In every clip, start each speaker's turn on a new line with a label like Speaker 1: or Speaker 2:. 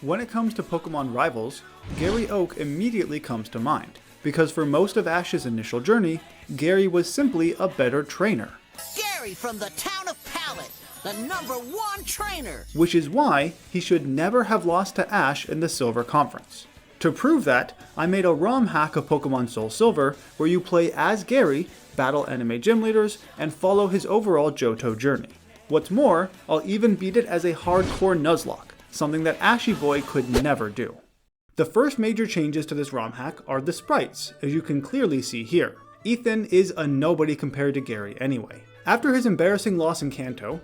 Speaker 1: When it comes to Pokemon rivals, Gary Oak immediately comes to mind, because for most of Ash's initial journey, Gary was simply a better trainer.
Speaker 2: Gary from the town of Pallet, the #1 trainer!
Speaker 1: Which is why he should never have lost to Ash in the Silver Conference. To prove that, I made a ROM hack of Pokemon Soul Silver where you play as Gary, battle anime gym leaders, and follow his overall Johto journey. What's more, I'll even beat it as a Hardcore Nuzlocke, something that Ashy Boy could never do. The first major changes to this ROM hack are the sprites, as you can clearly see here. Ethan is a nobody compared to Gary anyway. After his embarrassing loss in Kanto,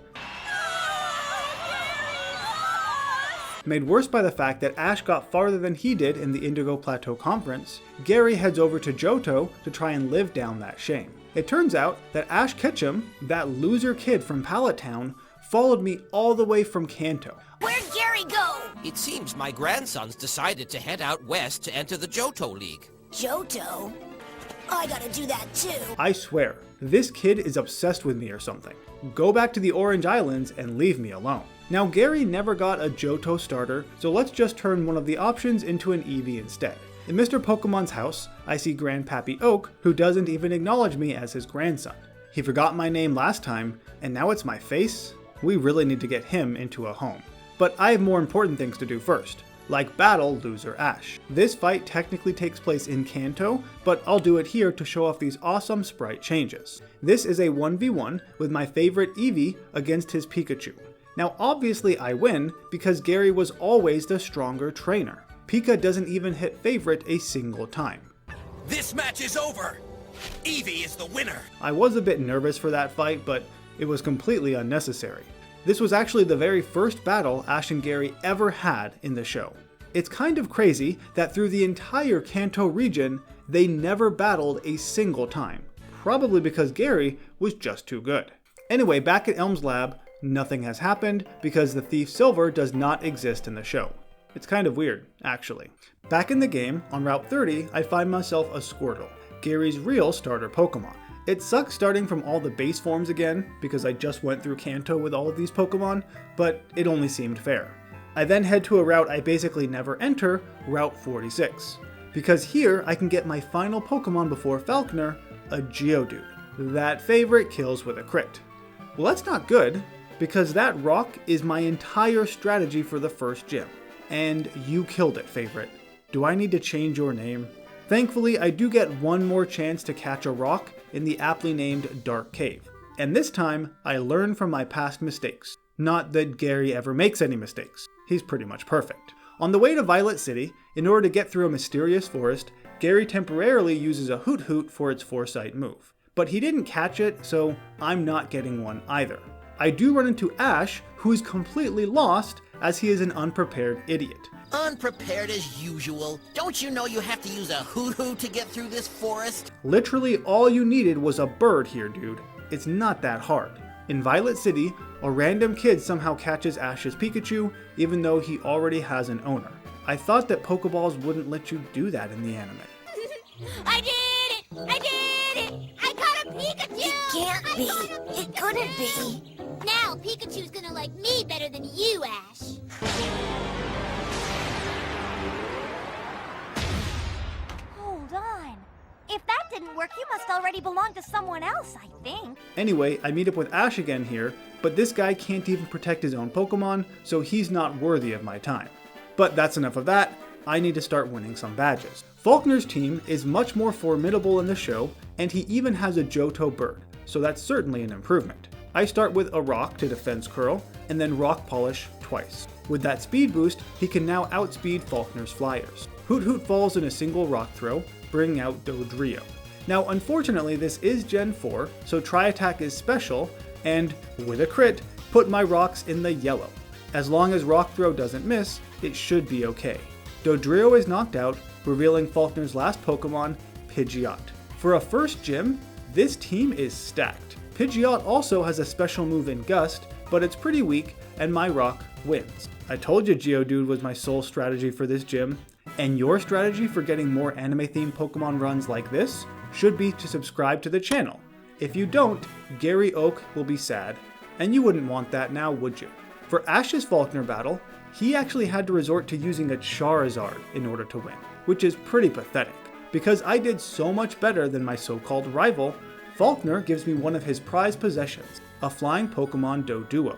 Speaker 1: made worse by the fact that Ash got farther than he did in the Indigo Plateau Conference, Gary heads over to Johto to try and live down that shame. It turns out that Ash Ketchum, that loser kid from Pallet Town, followed me all the way from Kanto.
Speaker 2: Where'd Gary go?
Speaker 3: It seems my grandsons decided to head out west to enter the Johto League.
Speaker 2: Johto? I gotta do that too.
Speaker 1: I swear, this kid is obsessed with me or something. Go back to the Orange Islands and leave me alone. Now Gary never got a Johto starter, so let's just turn one of the options into an Eevee instead. In Mr. Pokemon's house, I see Grandpappy Oak, who doesn't even acknowledge me as his grandson. He forgot my name last time, and now it's my face? We really need to get him into a home. But I have more important things to do first, like battle loser Ash. This fight technically takes place in Kanto, but I'll do it here to show off these awesome sprite changes. This is a 1v1 with my favorite Eevee against his Pikachu. Now obviously I win because Gary was always the stronger trainer. Pika doesn't even hit favorite a single time.
Speaker 3: This match is over! Eevee is the winner!
Speaker 1: I was a bit nervous for that fight, but it was completely unnecessary. This was actually the very first battle Ash and Gary ever had in the show. It's kind of crazy that through the entire Kanto region, they never battled a single time. Probably because Gary was just too good. Anyway, back at Elm's lab, nothing has happened because the Thief Silver does not exist in the show. It's kind of weird, actually. Back in the game, on Route 30, I find myself a Squirtle, Gary's real starter Pokemon. It sucks starting from all the base forms again, because I just went through Kanto with all of these Pokemon, but it only seemed fair. I then head to a route I basically never enter, Route 46. Because here I can get my final Pokemon before Falconer, a Geodude. That favorite kills with a crit. Well, that's not good, because that rock is my entire strategy for the first gym. And you killed it, favorite. Do I need to change your name? Thankfully, I do get one more chance to catch a rock in the aptly named Dark Cave. And this time, I learn from my past mistakes. Not that Gary ever makes any mistakes. He's pretty much perfect. On the way to Violet City, in order to get through a mysterious forest, Gary temporarily uses a Hoot Hoot for its Foresight move. But he didn't catch it, so I'm not getting one either. I do run into Ash, who is completely lost as he is an unprepared idiot.
Speaker 2: Unprepared as usual. Don't you know you have to use a Hoot Hoot to get through this forest?
Speaker 1: Literally all you needed was a bird here, dude. It's not that hard. In Violet City, a random kid somehow catches Ash's Pikachu, even though he already has an owner. I thought that Pokeballs wouldn't let you do that in the anime.
Speaker 4: I did it! I did it! I got a Pikachu!
Speaker 2: It can't be. It couldn't be.
Speaker 4: Now Pikachu's gonna like me better than you, Ash.
Speaker 5: Hold on. If that didn't work, you must already belong to someone else, I think.
Speaker 1: Anyway, I meet up with Ash again here, but this guy can't even protect his own Pokemon, so he's not worthy of my time. But that's enough of that. I need to start winning some badges. Falconer's team is much more formidable in the show, and he even has a Johto bird, so that's certainly an improvement. I start with a Rock to Defense Curl, and then Rock Polish twice. With that speed boost, he can now outspeed Falconer's flyers. Hoot Hoot falls in a single Rock Throw, bringing out Dodrio. Now unfortunately this is Gen 4, so Tri-Attack is special, and with a crit, put my rocks in the yellow. As long as Rock Throw doesn't miss, it should be okay. Dodrio is knocked out, revealing Falconer's last Pokemon, Pidgeot. For a first gym, this team is stacked. Pidgeot also has a special move in Gust, but it's pretty weak, and my rock wins. I told you Geodude was my sole strategy for this gym, and your strategy for getting more anime-themed Pokemon runs like this should be to subscribe to the channel. If you don't, Gary Oak will be sad, and you wouldn't want that now, would you? For Ash's Falconer battle, he actually had to resort to using a Charizard in order to win, which is pretty pathetic. Because I did so much better than my so-called rival, Faulkner gives me one of his prized possessions, a flying Pokemon Doduo.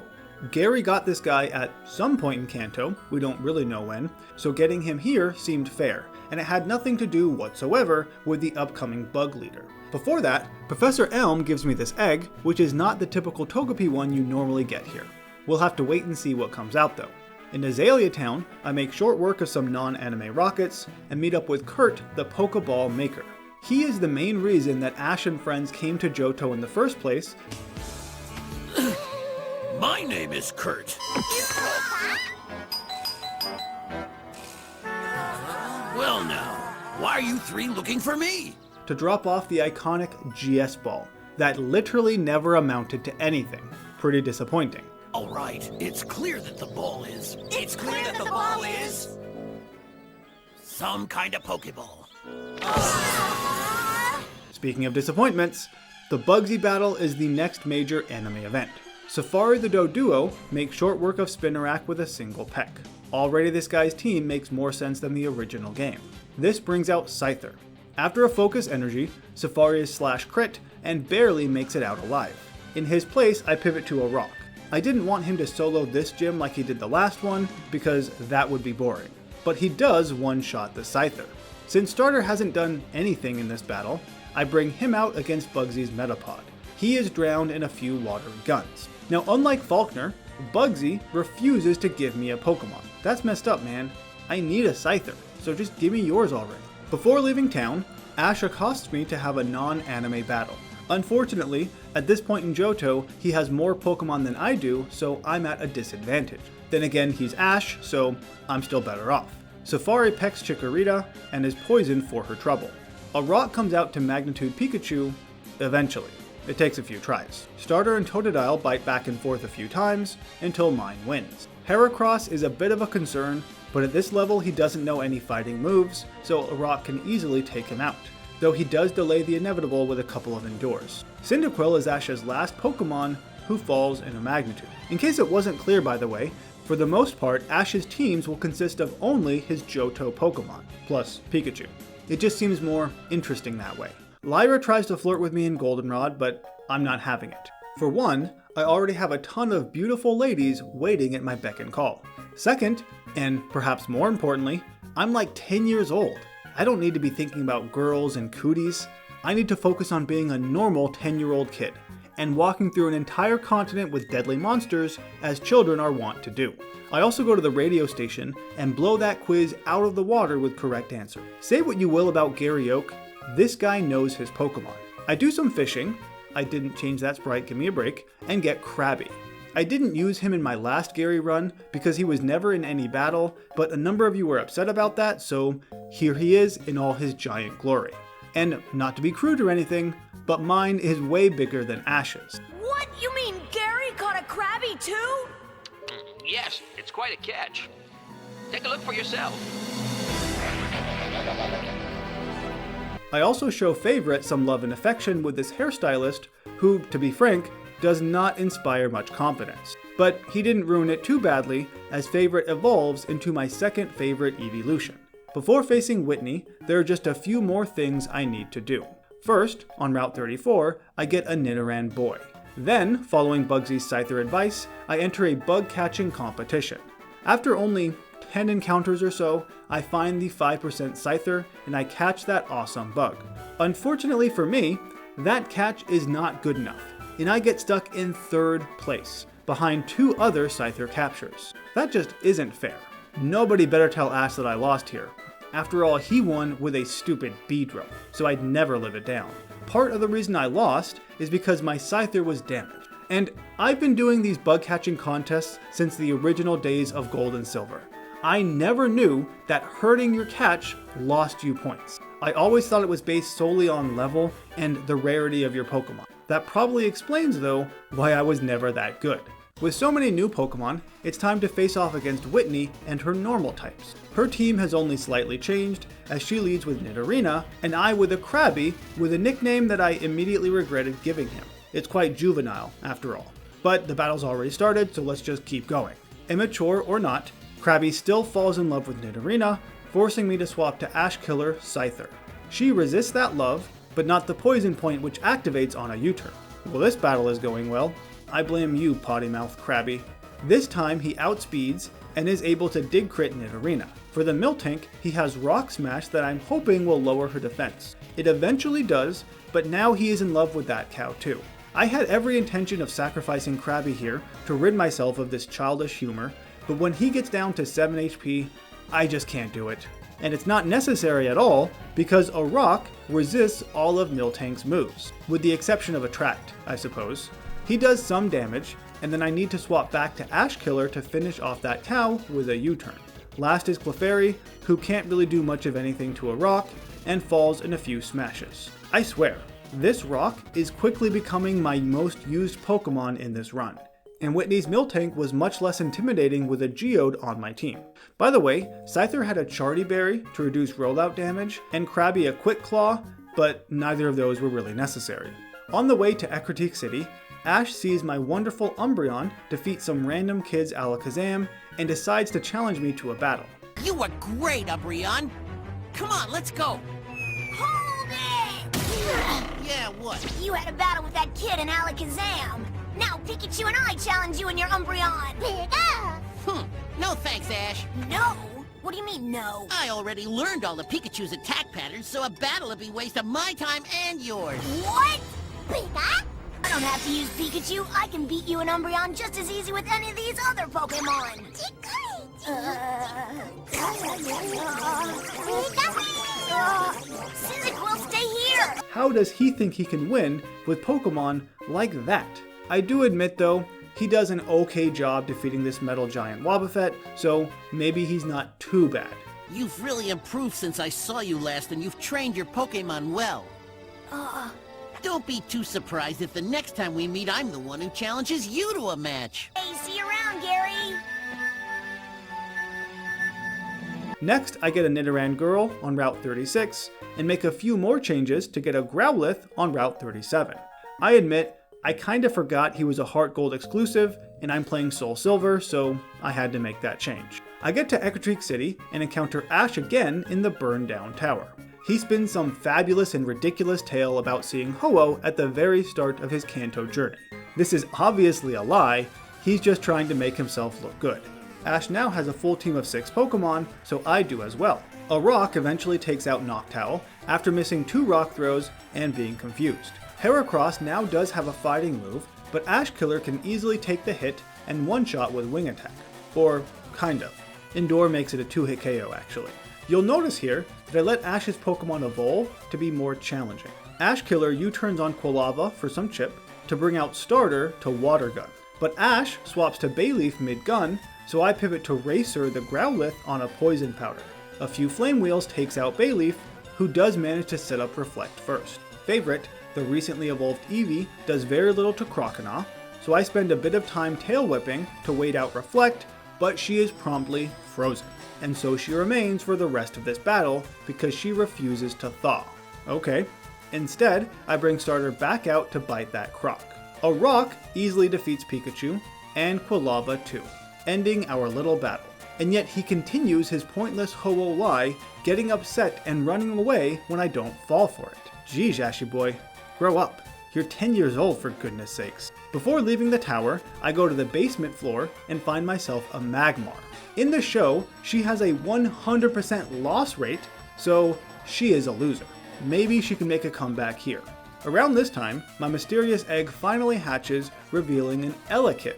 Speaker 1: Gary got this guy at some point in Kanto, we don't really know when, so getting him here seemed fair, and it had nothing to do whatsoever with the upcoming bug leader. Before that, Professor Elm gives me this egg, which is not the typical Togepi one you normally get here. We'll have to wait and see what comes out though. In Azalea Town, I make short work of some non-anime rockets, and meet up with Kurt, the Pokeball maker. He is the main reason that Ash and friends came to Johto in the first place.
Speaker 3: My name is Kurt. Well now, why are you three looking for me?
Speaker 1: To drop off the iconic GS ball that literally never amounted to anything. Pretty disappointing.
Speaker 3: All right, it's clear that the ball is...
Speaker 4: It's clear that the ball is...
Speaker 3: some kind of Pokeball.
Speaker 1: Speaking of disappointments, the Bugsy battle is the next major anime event. Safari the Doduo makes short work of Spinarak with a single peck. Already this guy's team makes more sense than the original game. This brings out Scyther. After a focus energy, Safari is slash crit and barely makes it out alive. In his place, I pivot to a rock. I didn't want him to solo this gym like he did the last one, because that would be boring. But he does one-shot the Scyther. Since Starter hasn't done anything in this battle, I bring him out against Bugsy's Metapod. He is drowned in a few watery guns. Now unlike Faulkner, Bugsy refuses to give me a Pokemon. That's messed up, man. I need a Scyther, so just give me yours already. Before leaving town, Ash accosts me to have a non-anime battle. Unfortunately, at this point in Johto, he has more Pokemon than I do, so I'm at a disadvantage. Then again, he's Ash, so I'm still better off. Safari pecks Chikorita and is poisoned for her trouble. A rock comes out to Magnitude Pikachu, eventually. It takes a few tries. Starter and Totodile bite back and forth a few times, until mine wins. Heracross is a bit of a concern, but at this level he doesn't know any fighting moves, so a rock can easily take him out, though he does delay the inevitable with a couple of endures. Cyndaquil is Ash's last Pokemon who falls in a Magnitude. In case it wasn't clear by the way, for the most part Ash's teams will consist of only his Johto Pokemon, plus Pikachu. It just seems more interesting that way. Lyra tries to flirt with me in Goldenrod, but I'm not having it. For one, I already have a ton of beautiful ladies waiting at my beck and call. Second, and perhaps more importantly, I'm like 10 years old. I don't need to be thinking about girls and cooties. I need to focus on being a normal 10-year-old kid, and walking through an entire continent with deadly monsters as children are wont to do. I also go to the radio station and blow that quiz out of the water with correct answer. Say what you will about Gary Oak, this guy knows his Pokemon. I do some fishing, I didn't change that sprite, give me a break, and get Krabby. I didn't use him in my last Gary run because he was never in any battle, but a number of you were upset about that, so here he is in all his giant glory. And not to be crude or anything, but mine is way bigger than Ash's.
Speaker 4: What? You mean Gary caught a Krabby too?
Speaker 3: Yes, it's quite a catch. Take a look for yourself.
Speaker 1: I also show Favorite some love and affection with this hairstylist who, to be frank, does not inspire much confidence. But he didn't ruin it too badly, as Favorite evolves into my second favorite evolution. Before facing Whitney, there are just a few more things I need to do. First, on Route 34, I get a Nidoran boy. Then, following Bugsy's Scyther advice, I enter a bug catching competition. After only 10 encounters or so, I find the 5% Scyther and I catch that awesome bug. Unfortunately for me, that catch is not good enough, and I get stuck in 3rd place, behind 2 other Scyther captures. That just isn't fair. Nobody better tell Ash that I lost here. After all, he won with a stupid Beedrill, so I'd never live it down. Part of the reason I lost is because my Scyther was damaged. And I've been doing these bug catching contests since the original days of Gold and Silver. I never knew that hurting your catch lost you points. I always thought it was based solely on level and the rarity of your Pokemon. That probably explains though why I was never that good. With so many new Pokemon, it's time to face off against Whitney and her normal types. Her team has only slightly changed, as she leads with Nidorina, and I with a Krabby with a nickname that I immediately regretted giving him. It's quite juvenile, after all. But the battle's already started, so let's just keep going. Immature or not, Krabby still falls in love with Nidorina, forcing me to swap to Ash Killer Scyther. She resists that love, but not the poison point which activates on a U-turn. Well, this battle is going well. I blame you, potty-mouthed Krabby. This time he outspeeds and is able to dig crit Nidorina. For the Miltank, he has Rock Smash that I'm hoping will lower her defense. It eventually does, but now he is in love with that cow too. I had every intention of sacrificing Krabby here to rid myself of this childish humor, but when he gets down to 7 HP, I just can't do it. And it's not necessary at all, because a rock resists all of Miltank's moves, with the exception of Attract, I suppose. He does some damage, and then I need to swap back to Ash Killer to finish off that cow with a U-turn. Last is Clefairy, who can't really do much of anything to a rock, and falls in a few smashes. I swear, this rock is quickly becoming my most used Pokemon in this run, and Whitney's Miltank was much less intimidating with a Geode on my team. By the way, Scyther had a Charty Berry to reduce rollout damage, and Krabby a Quick Claw, but neither of those were really necessary. On the way to Ecruteak City, Ash sees my wonderful Umbreon defeat some random kid's Alakazam, and decides to challenge me to a battle.
Speaker 2: You were great, Umbreon. Come on, let's go.
Speaker 4: Hold it!
Speaker 2: Yeah, what?
Speaker 4: You had a battle with that kid in Alakazam. Now Pikachu and I challenge you and your Umbreon.
Speaker 2: No thanks, Ash.
Speaker 4: No? What do you mean, no?
Speaker 2: I already learned all the Pikachu's attack patterns, so a battle would be a waste of my time and yours.
Speaker 4: What? Pika? I don't have to use Pikachu. I can beat you and Umbreon just as easy with any of these other Pokemon. Sisik will stay here.
Speaker 1: How does he think he can win with Pokemon like that? I do admit though, he does an okay job defeating this metal giant Wobbuffet, so maybe he's not too bad.
Speaker 2: You've really improved since I saw you last, and you've trained your Pokemon well. Don't be too surprised if the next time we meet, I'm the one who challenges you to a match.
Speaker 4: Hey, see you around, Gary.
Speaker 1: Next, I get a Nidoran Girl on Route 36, and make a few more changes to get a Growlithe on Route 37. I admit, I kinda forgot he was a Heart Gold exclusive, and I'm playing Soul Silver, so I had to make that change. I get to Ecruteak City and encounter Ash again in the burned down tower. He spins some fabulous and ridiculous tale about seeing Ho-Oh at the very start of his Kanto journey. This is obviously a lie, he's just trying to make himself look good. Ash now has a full team of 6 Pokemon, so I do as well. A rock eventually takes out Noctowl after missing 2 rock throws and being confused. Heracross now does have a fighting move, but Ash Killer can easily take the hit and one-shot with Wing Attack. Or, kind of. Indoor makes it a 2-hit KO actually. You'll notice here that I let Ash's Pokemon evolve to be more challenging. Ash Killer U-turns on Quilava for some chip to bring out Starter to Water Gun. But Ash swaps to Bayleaf mid-gun, so I pivot to Racer the Growlithe on a Poison Powder. A few Flame Wheels takes out Bayleaf, who does manage to set up Reflect first. Favorite, the recently evolved Eevee, does very little to Croconaw, so I spend a bit of time tail whipping to wait out Reflect, but she is promptly frozen. And so she remains for the rest of this battle because she refuses to thaw. Okay. Instead, I bring Starter back out to bite that Croc. A rock easily defeats Pikachu, and Quilava too, ending our little battle. And yet he continues his pointless Ho-Oh lie, getting upset and running away when I don't fall for it. Geez, Ashy boy, grow up. You're 10 years old for goodness sakes. Before leaving the tower, I go to the basement floor and find myself a Magmar. In the show, she has a 100% loss rate, so she is a loser. Maybe she can make a comeback here. Around this time, my mysterious egg finally hatches, revealing an Elekid.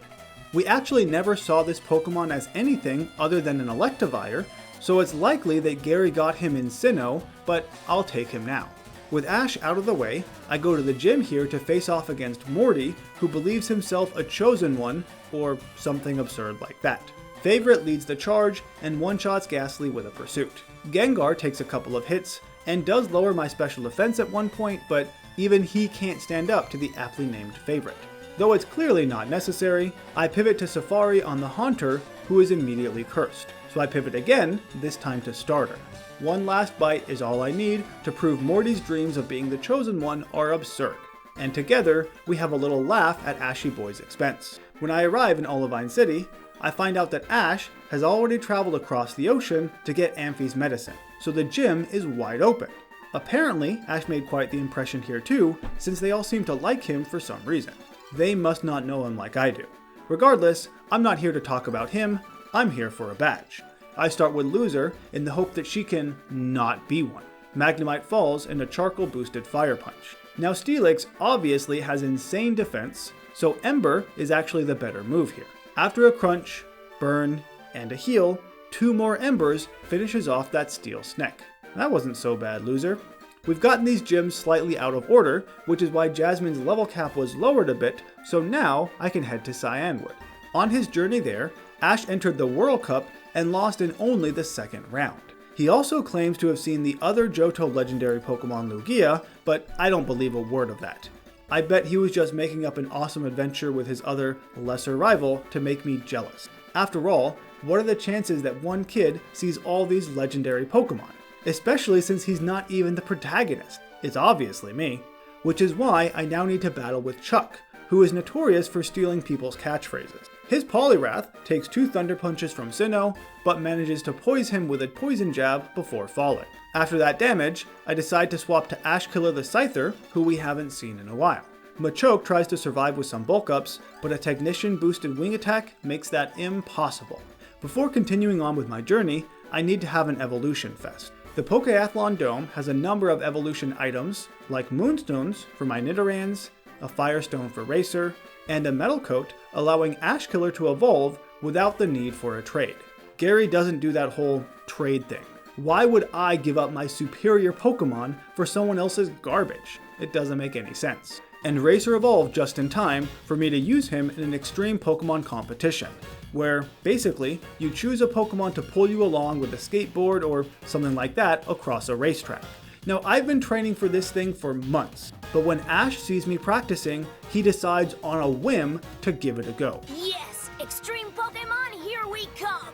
Speaker 1: We actually never saw this Pokemon as anything other than an Electivire, so it's likely that Gary got him in Sinnoh, but I'll take him now. With Ash out of the way, I go to the gym here to face off against Morty, who believes himself a chosen one, or something absurd like that. Favorite leads the charge and one-shots Ghastly with a Pursuit. Gengar takes a couple of hits and does lower my special defense at one point, but even he can't stand up to the aptly named Favorite. Though it's clearly not necessary, I pivot to Safari on the Haunter, who is immediately cursed. So I pivot again, this time to Starter. One last bite is all I need to prove Morty's dreams of being the chosen one are absurd. And together, we have a little laugh at Ashy Boy's expense. When I arrive in Olivine City, I find out that Ash has already traveled across the ocean to get Amphi's medicine, so the gym is wide open. Apparently, Ash made quite the impression here too, since they all seem to like him for some reason. They must not know him like I do. Regardless, I'm not here to talk about him, I'm here for a badge. I start with Loser in the hope that she can not be one. Magnemite Falls and a charcoal boosted Fire Punch. Now Steelix obviously has insane defense, so Ember is actually the better move here. After a crunch, burn, and a heal, 2 more Embers finishes off that Steel Sneck. That wasn't so bad, Loser. We've gotten these gyms slightly out of order, which is why Jasmine's level cap was lowered a bit, so now I can head to Cyanwood. On his journey there, Ash entered the World Cup and lost in only the second round. He also claims to have seen the other Johto legendary Pokemon Lugia, but I don't believe a word of that. I bet he was just making up an awesome adventure with his other, lesser rival to make me jealous. After all, what are the chances that one kid sees all these legendary Pokemon? Especially since he's not even the protagonist. It's obviously me. Which is why I now need to battle with Chuck, who is notorious for stealing people's catchphrases. His Poliwrath takes 2 Thunder Punches from Sinnoh, but manages to poise him with a Poison Jab before falling. After that damage, I decide to swap to Ashkiller the Scyther, who we haven't seen in a while. Machoke tries to survive with some bulk ups, but a Technician boosted wing attack makes that impossible. Before continuing on with my journey, I need to have an evolution fest. The Pokeathlon Dome has a number of evolution items, like Moonstones for my Nidorans, a Firestone for Racer, and a Metal Coat allowing Ashkiller to evolve without the need for a trade. Gary doesn't do that whole trade thing. Why would I give up my superior Pokemon for someone else's garbage? It doesn't make any sense. And Racer evolved just in time for me to use him in an extreme Pokemon competition, where basically you choose a Pokemon to pull you along with a skateboard or something like that across a racetrack. Now I've been training for this thing for months, but when Ash sees me practicing, he decides on a whim to give it a go.
Speaker 4: Yes! Extreme Pokemon, here we come!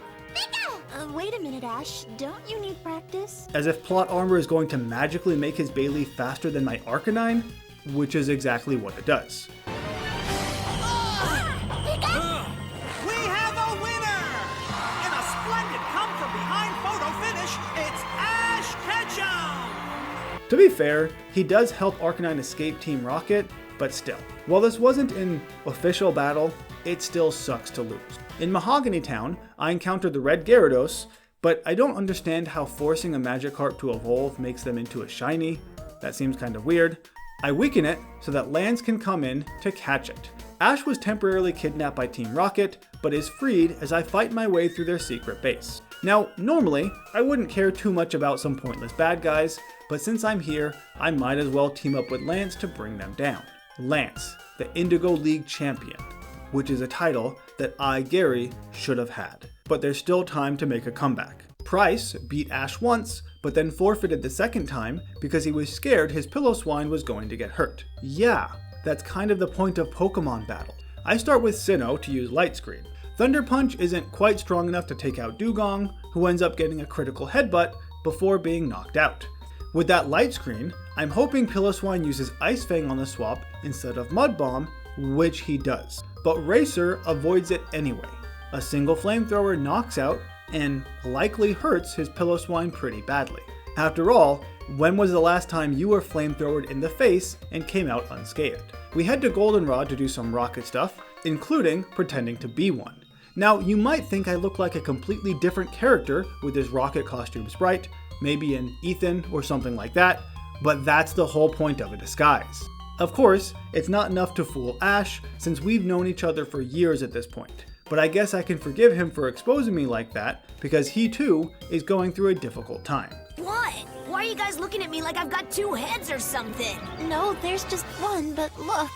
Speaker 5: Wait a minute, Ash. Don't you need practice?
Speaker 1: As if Plot Armor is going to magically make his Bayleaf faster than my Arcanine, which is exactly what it does.
Speaker 6: We have a winner! In a splendid come-from-behind photo finish, it's Ash Ketchum!
Speaker 1: To be fair, he does help Arcanine escape Team Rocket, but still. While this wasn't an official battle, it still sucks to lose. In Mahogany Town, I encountered the Red Gyarados, but I don't understand how forcing a Magikarp to evolve makes them into a shiny. That seems kind of weird. I weaken it so that Lance can come in to catch it. Ash was temporarily kidnapped by Team Rocket, but is freed as I fight my way through their secret base. Now, normally, I wouldn't care too much about some pointless bad guys, but since I'm here, I might as well team up with Lance to bring them down. Lance, the Indigo League champion, which is a title that I, Gary, should have had. But there's still time to make a comeback. Price beat Ash once, but then forfeited the second time because he was scared his Piloswine was going to get hurt. Yeah, that's kind of the point of Pokemon battle. I start with Sinnoh to use Light Screen. Thunder Punch isn't quite strong enough to take out Dugong, who ends up getting a critical headbutt before being knocked out. With that Light Screen, I'm hoping Piloswine uses Ice Fang on the swap instead of Mud Bomb, which he does. But Racer avoids it anyway. A single Flamethrower knocks out and likely hurts his Piloswine pretty badly. After all, when was the last time you were flamethrowered in the face and came out unscathed? We head to Goldenrod to do some rocket stuff, including pretending to be one. Now, you might think I look like a completely different character with this rocket costume sprite, maybe an Ethan or something like that, but that's the whole point of a disguise. Of course, it's not enough to fool Ash, since we've known each other for years at this point. But I guess I can forgive him for exposing me like that, because he too is going through a difficult time.
Speaker 4: What? Why are you guys looking at me like I've got 2 heads or something?
Speaker 5: No, there's just one, but look.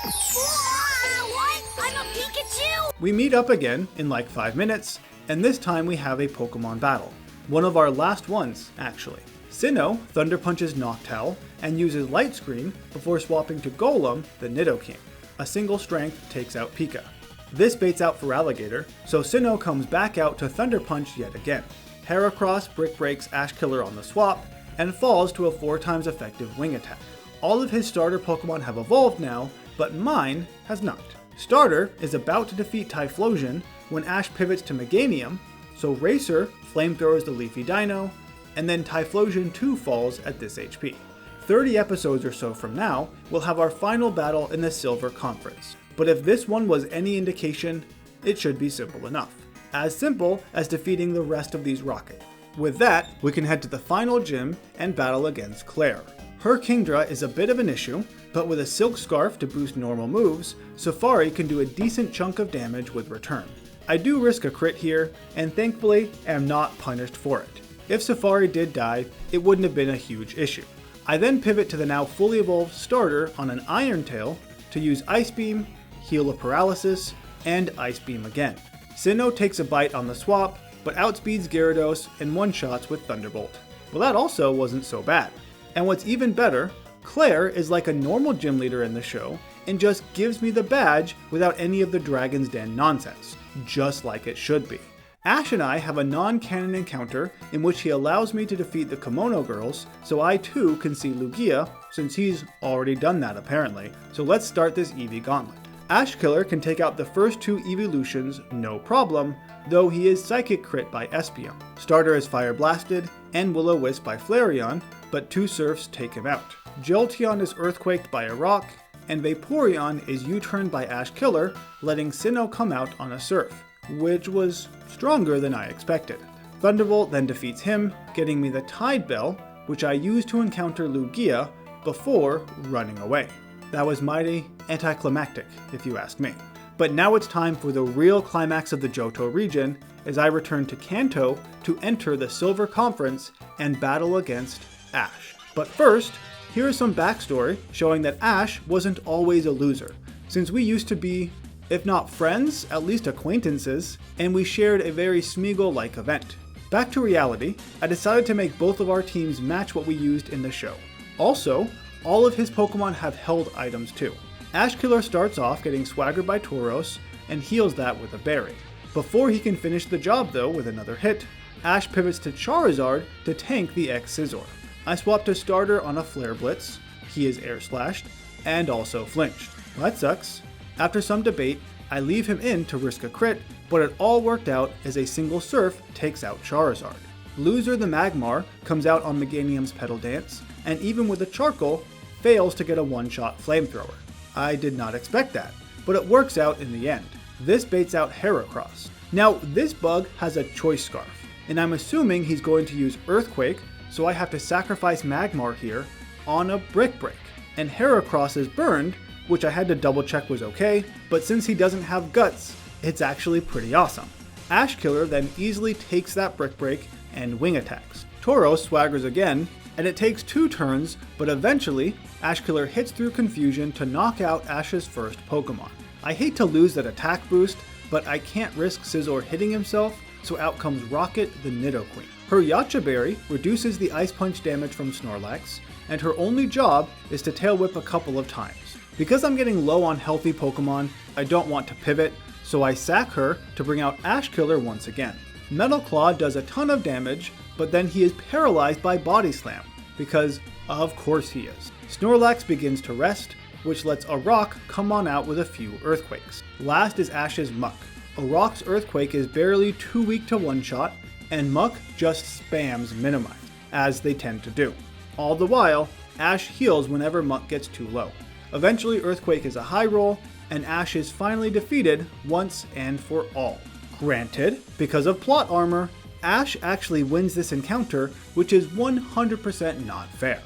Speaker 4: What? I'm a Pikachu?
Speaker 1: We meet up again in like 5 minutes, and this time we have a Pokemon battle. One of our last ones, actually. Sinnoh Thunder Punches Noctowl and uses Light Screen before swapping to Golem, the Nidoking. A single strength takes out Pika. This baits out Feraligatr, so Sinnoh comes back out to Thunder Punch yet again. Heracross Brick Breaks Ashkiller on the swap, and falls to a 4 times effective wing attack. All of his starter Pokemon have evolved now, but mine has not. Starter is about to defeat Typhlosion when Ash pivots to Meganium, so Racer flamethrowers the Leafy Dino, and then Typhlosion too falls at this HP. 30 episodes or so from now, we'll have our final battle in the Silver Conference. But if this one was any indication, it should be simple enough. As simple as defeating the rest of these Rocket. With that, we can head to the final gym and battle against Claire. Her Kingdra is a bit of an issue, but with a Silk Scarf to boost normal moves, Safari can do a decent chunk of damage with return. I do risk a crit here, and thankfully am not punished for it. If Safari did die, it wouldn't have been a huge issue. I then pivot to the now fully evolved Starter on an Iron Tail to use Ice Beam, Heal of Paralysis, and Ice Beam again. Sinnoh takes a bite on the swap, but outspeeds Gyarados and one-shots with Thunderbolt. Well, that also wasn't so bad. And what's even better, Claire is like a normal gym leader in the show and just gives me the badge without any of the Dragon's Den nonsense, just like it should be. Ash and I have a non-canon encounter in which he allows me to defeat the Kimono girls, so I too can see Lugia, since he's already done that apparently. So let's start this Eevee Gauntlet. Ash Killer can take out the first 2 evolutions no problem, though he is Psychic Crit by Espeon. Starter is Fire Blasted, and Will-O-Wisp by Flareon, but 2 Surfs take him out. Jolteon is Earthquaked by a rock, and Vaporeon is U-turned by Ash Killer, letting Sinnoh come out on a Surf, which was stronger than I expected. Thunderbolt then defeats him, getting me the Tide Bell, which I used to encounter Lugia before running away. That was mighty anticlimactic, if you ask me. But now it's time for the real climax of the Johto region, as I return to Kanto to enter the Silver Conference and battle against Ash. But first, here is some backstory showing that Ash wasn't always a loser, since we used to be, if not friends, at least acquaintances, and we shared a very Smeagol-like event. Back to reality, I decided to make both of our teams match what we used in the show. Also, all of his Pokemon have held items too. Ash Killer starts off getting swaggered by Tauros and heals that with a berry. Before he can finish the job though with another hit, Ash pivots to Charizard to tank the X-Scizor. I swap to Starter on a Flare Blitz, he is Air Slashed, and also flinched. Well, that sucks. After some debate, I leave him in to risk a crit, but it all worked out as a single Surf takes out Charizard. Loser the Magmar comes out on Meganium's Petal Dance, and even with a Charcoal, fails to get a one-shot Flamethrower. I did not expect that, but it works out in the end. This baits out Heracross. Now, this bug has a Choice Scarf, and I'm assuming he's going to use Earthquake, so I have to sacrifice Magmar here on a Brick Break. And Heracross is burned, which I had to double check was okay, but since he doesn't have Guts, it's actually pretty awesome. Ash Killer then easily takes that Brick Break and wing attacks. Tauros swaggers again, and it takes 2 turns, but eventually, Ash Killer hits through confusion to knock out Ash's first Pokemon. I hate to lose that attack boost, but I can't risk Scizor hitting himself, so out comes Rocket the Nidoqueen. Her Yacha Berry reduces the Ice Punch damage from Snorlax, and her only job is to Tail Whip a couple of times. Because I'm getting low on healthy Pokemon, I don't want to pivot, so I sack her to bring out Ash Killer once again. Metal Claw does a ton of damage, but then he is paralyzed by Body Slam, because of course he is. Snorlax begins to rest, which lets a rock come on out with a few Earthquakes. Last is Ash's Muck. A rock's Earthquake is barely too weak to one-shot, and Muck just spams Minimize, as they tend to do. All the while, Ash heals whenever Muck gets too low. Eventually Earthquake is a high roll, and Ash is finally defeated once and for all. Granted, because of plot armor, Ash actually wins this encounter, which is 100% not fair.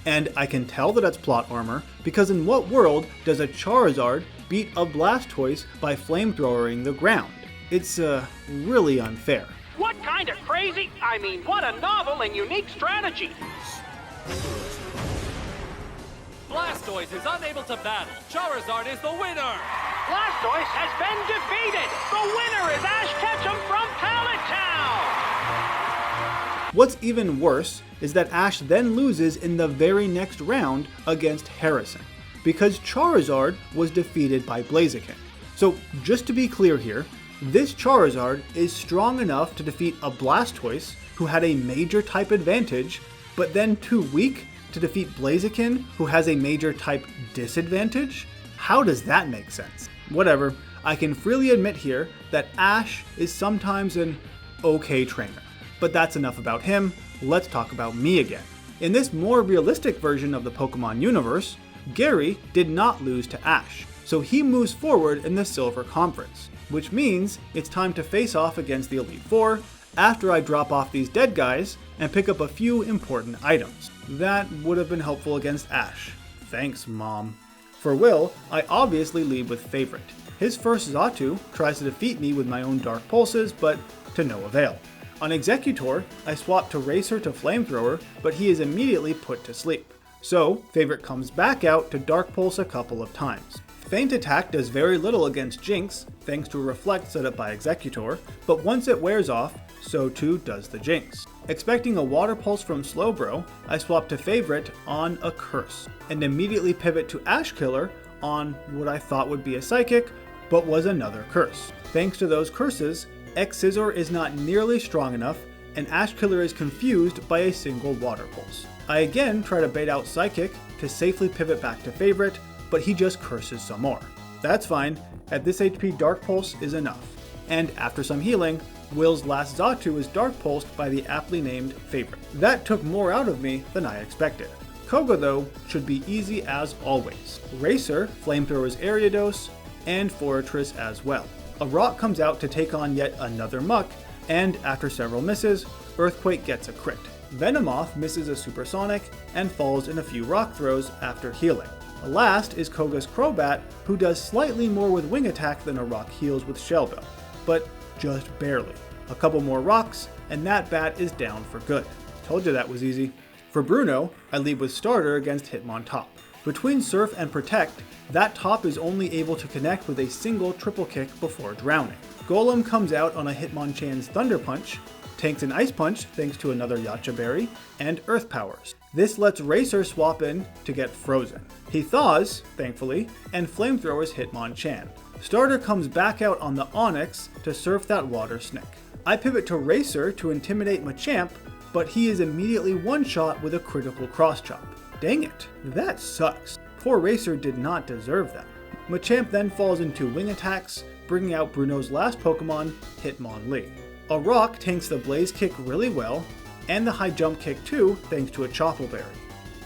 Speaker 1: And I can tell that it's plot armor, because in what world does a Charizard beat a Blastoise by flamethrowering the ground? It's really unfair.
Speaker 6: What kind of crazy, what a novel and unique strategy!
Speaker 7: Blastoise is unable to battle. Charizard is the winner!
Speaker 6: Blastoise has been defeated! The winner is Ash Ketchum from Pallet Town!
Speaker 1: What's even worse is that Ash then loses in the very next round against Harrison, because Charizard was defeated by Blaziken. So just to be clear here, this Charizard is strong enough to defeat a Blastoise who had a major type advantage, but then too weak to defeat Blaziken who has a major type disadvantage? How does that make sense? Whatever, I can freely admit here that Ash is sometimes an okay trainer. But that's enough about him, let's talk about me again. In this more realistic version of the Pokemon universe, Gary did not lose to Ash, so he moves forward in the Silver Conference, which means it's time to face off against the Elite Four after I drop off these dead guys and pick up a few important items. That would have been helpful against Ash. Thanks, Mom. For Will, I obviously lead with Favorite. His first Xatu tries to defeat me with my own Dark Pulses, but to no avail. On Executor, I swap to Racer to Flamethrower, but he is immediately put to sleep. So, Favorite comes back out to Dark Pulse a couple of times. Feint Attack does very little against Jinx, thanks to a Reflect set up by Executor, but once it wears off, so too does the Jinx. Expecting a Water Pulse from Slowbro, I swap to Favorite on a Curse, and immediately pivot to Ash Killer on what I thought would be a Psychic, but was another Curse. Thanks to those curses, X-Scissor is not nearly strong enough, and Ash Killer is confused by a single Water Pulse. I again try to bait out Psychic to safely pivot back to Favorite, but he just curses some more. That's fine, at this HP Dark Pulse is enough. And after some healing, Will's last Xatu is Dark Pulsed by the aptly named Favorite. That took more out of me than I expected. Koga though should be easy as always. Racer flamethrowers Ariados, and Forretress as well. A Rock comes out to take on yet another Muck, and after several misses, Earthquake gets a crit. Venomoth misses a Supersonic and falls in a few Rock throws after healing. Last is Koga's Crobat, who does slightly more with Wing Attack than a Rock heals with Shell Bell, but just barely. A couple more rocks, and that bat is down for good. Told you that was easy. For Bruno, I lead with Starter against Hitmontop. Between Surf and Protect, that top is only able to connect with a single triple kick before drowning. Golem comes out on a Hitmonchan's Thunder Punch, tanks an Ice Punch thanks to another Yacha Berry, and Earth Powers. This lets Racer swap in to get frozen. He thaws, thankfully, and Flamethrowers Hitmonchan. Starter comes back out on the Onyx to surf that Water Snick. I pivot to Racer to intimidate Machamp, but he is immediately one-shot with a critical Cross Chop. Dang it, that sucks. Poor Racer did not deserve that. Machamp then falls into Wing Attacks, bringing out Bruno's last Pokemon, Hitmonlee. A Rock tanks the Blaze Kick really well, and the High Jump Kick too, thanks to a Chople Berry.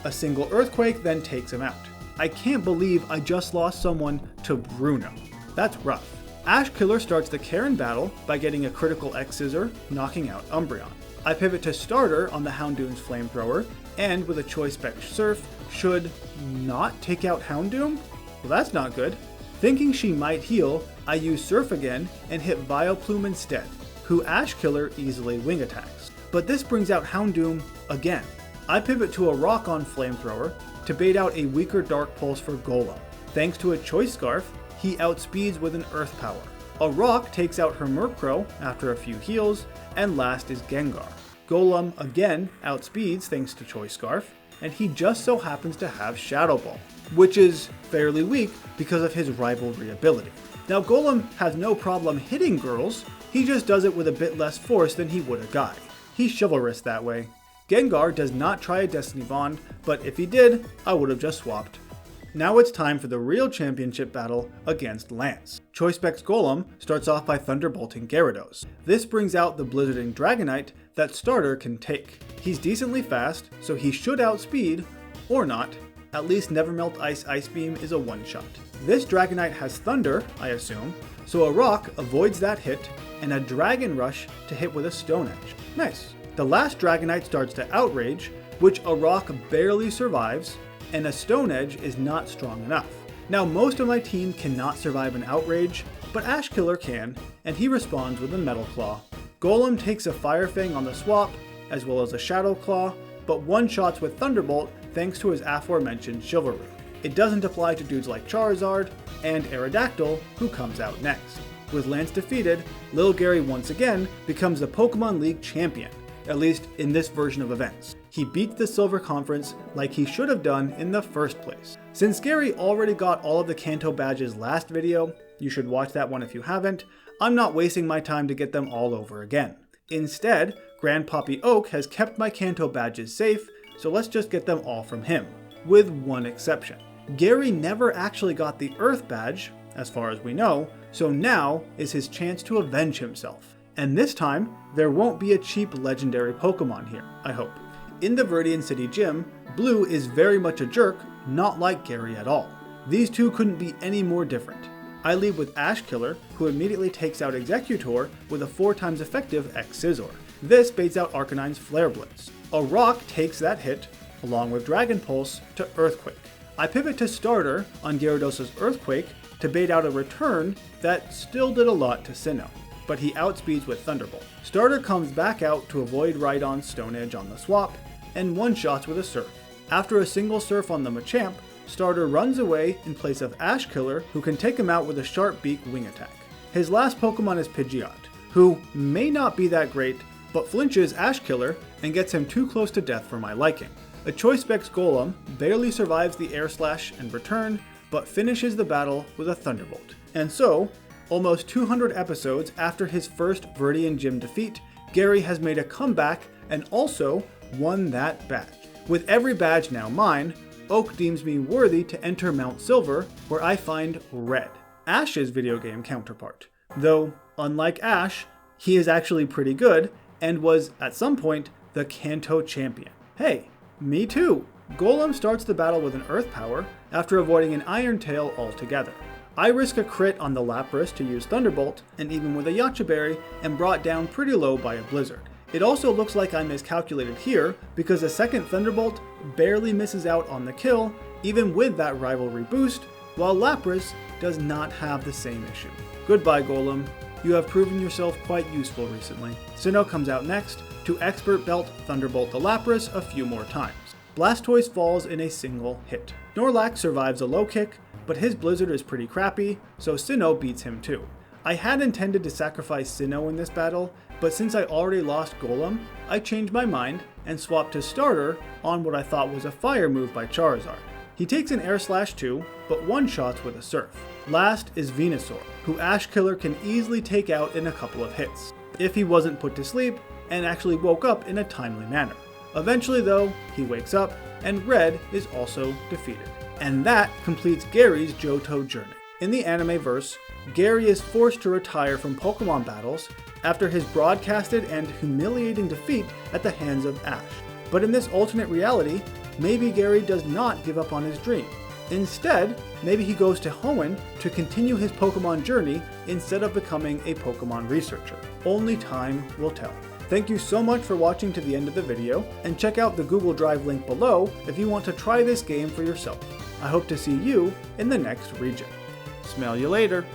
Speaker 1: A single Earthquake then takes him out. I can't believe I just lost someone to Bruno. That's rough. Ash Killer starts the Karen battle by getting a critical X-Scissor, knocking out Umbreon. I pivot to Starter on the Houndoom's Flamethrower, and with a Choice Spec Surf, should not take out Houndoom? Well, that's not good. Thinking she might heal, I use Surf again and hit Vileplume instead, who Ash Killer easily Wing Attacks. But this brings out Houndoom again. I pivot to a Rock on Flamethrower to bait out a weaker Dark Pulse for Golem. Thanks to a Choice Scarf, he outspeeds with an Earth Power. A Rock takes out her Murkrow after a few heals, and last is Gengar. Golem again outspeeds thanks to Choice Scarf, and he just so happens to have Shadow Ball, which is fairly weak because of his rivalry ability. Now Golem has no problem hitting girls, he just does it with a bit less force than he would a guy. He's chivalrous that way. Gengar does not try a Destiny Bond, but if he did, I would have just swapped. Now it's time for the real championship battle against Lance. Choice Specs Golem starts off by Thunderbolting Gyarados. This brings out the Blizzarding Dragonite that Starter can take. He's decently fast, so he should outspeed, or not. At least Nevermelt Ice Beam is a one-shot. This Dragonite has Thunder, I assume, so a Rock avoids that hit, and a Dragon Rush to hit with a Stone Edge. Nice. The last Dragonite starts to Outrage, which a Rock barely survives, and a Stone Edge is not strong enough. Now most of my team cannot survive an Outrage, but Ash Killer can, and he responds with a Metal Claw. Golem takes a Fire Fang on the swap, as well as a Shadow Claw, but one-shots with Thunderbolt thanks to his aforementioned Chivalry. It doesn't apply to dudes like Charizard and Aerodactyl, who comes out next. With Lance defeated, Lil Gary once again becomes the Pokemon League champion, at least in this version of events. He beat the Silver Conference like he should have done in the first place. Since Gary already got all of the Kanto badges last video, you should watch that one if you haven't, I'm not wasting my time to get them all over again. Instead, Grandpappy Oak has kept my Kanto badges safe, so let's just get them all from him, with one exception. Gary never actually got the Earth Badge, as far as we know, so now is his chance to avenge himself. And this time, there won't be a cheap legendary Pokemon here, I hope. In the Viridian City Gym, Blue is very much a jerk, not like Gary at all. These two couldn't be any more different. I lead with Ash Killer, who immediately takes out Executor with a 4 times effective X-Scissor. This baits out Arcanine's Flare Blitz. A rock takes that hit, along with Dragon Pulse, to Earthquake. I pivot to Starter on Gyarados' Earthquake to bait out a return that still did a lot to Sinnoh, but he outspeeds with Thunderbolt. Starter comes back out to avoid Rhydon's Stone Edge on the swap, and one-shots with a Surf. After a single Surf on the Machamp, Starter runs away in place of Ash Killer, who can take him out with a Sharp Beak Wing Attack. His last Pokemon is Pidgeot, who may not be that great, but flinches Ash Killer and gets him too close to death for my liking. A Choice Specs Golem barely survives the Air Slash and return, but finishes the battle with a Thunderbolt. And so, almost 200 episodes after his first Viridian Gym defeat, Gary has made a comeback and also won that badge. With every badge now mine, Oak deems me worthy to enter Mount Silver, where I find Red, Ash's video game counterpart. Though, unlike Ash, he is actually pretty good, and was, at some point, the Kanto champion. Hey, me too! Golem starts the battle with an Earth Power, after avoiding an Iron Tail altogether. I risk a crit on the Lapras to use Thunderbolt, and even with a Yache Berry, am brought down pretty low by a Blizzard. It also looks like I miscalculated here, because the second Thunderbolt barely misses out on the kill, even with that rivalry boost, while Lapras does not have the same issue. Goodbye, Golem. You have proven yourself quite useful recently. Sinnoh comes out next to Expert Belt Thunderbolt the Lapras a few more times. Blastoise falls in a single hit. Snorlax survives a low kick, but his Blizzard is pretty crappy, so Sinnoh beats him too. I had intended to sacrifice Sinnoh in this battle, but since I already lost Golem, I changed my mind and swapped to Starter on what I thought was a fire move by Charizard. He takes an Air Slash too, but one-shots with a Surf. Last is Venusaur, who Ash Killer can easily take out in a couple of hits, if he wasn't put to sleep and actually woke up in a timely manner. Eventually though, he wakes up, and Red is also defeated. And that completes Gary's Johto journey. In the anime-verse, Gary is forced to retire from Pokemon battles after his broadcasted and humiliating defeat at the hands of Ash. But in this alternate reality, maybe Gary does not give up on his dream. Instead, maybe he goes to Hoenn to continue his Pokemon journey instead of becoming a Pokemon researcher. Only time will tell. Thank you so much for watching to the end of the video, and check out the Google Drive link below if you want to try this game for yourself. I hope to see you in the next region. Smell you later.